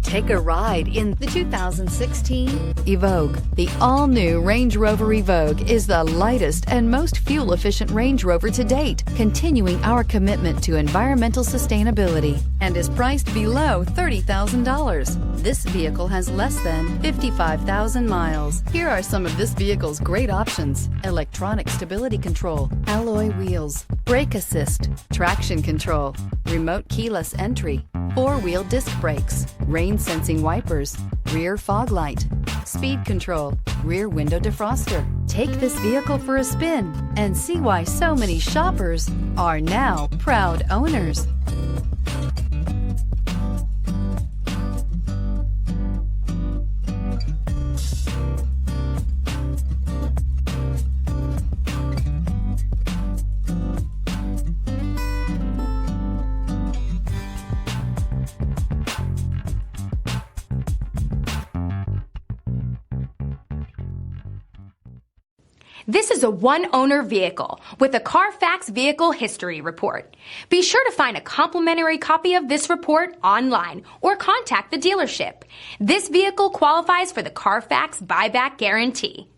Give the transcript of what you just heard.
Take a ride in the 2016 Evoque. The all-new Range Rover Evoque is the lightest and most fuel-efficient Range Rover to date, continuing our commitment to environmental sustainability, and is priced below $30,000. This vehicle has less than 55,000 miles. Here are some of this vehicle's great options: electronic stability control, alloy wheels, brake assist, traction control, remote keyless entry, four-wheel disc brakes, rain-sensing wipers, rear fog light, speed control, rear window defroster. Take this vehicle for a spin and see why so many shoppers are now proud owners. This is a one-owner vehicle with a Carfax Vehicle History Report. Be sure to find a complimentary copy of this report online or contact the dealership. This vehicle qualifies for the Carfax Buyback Guarantee.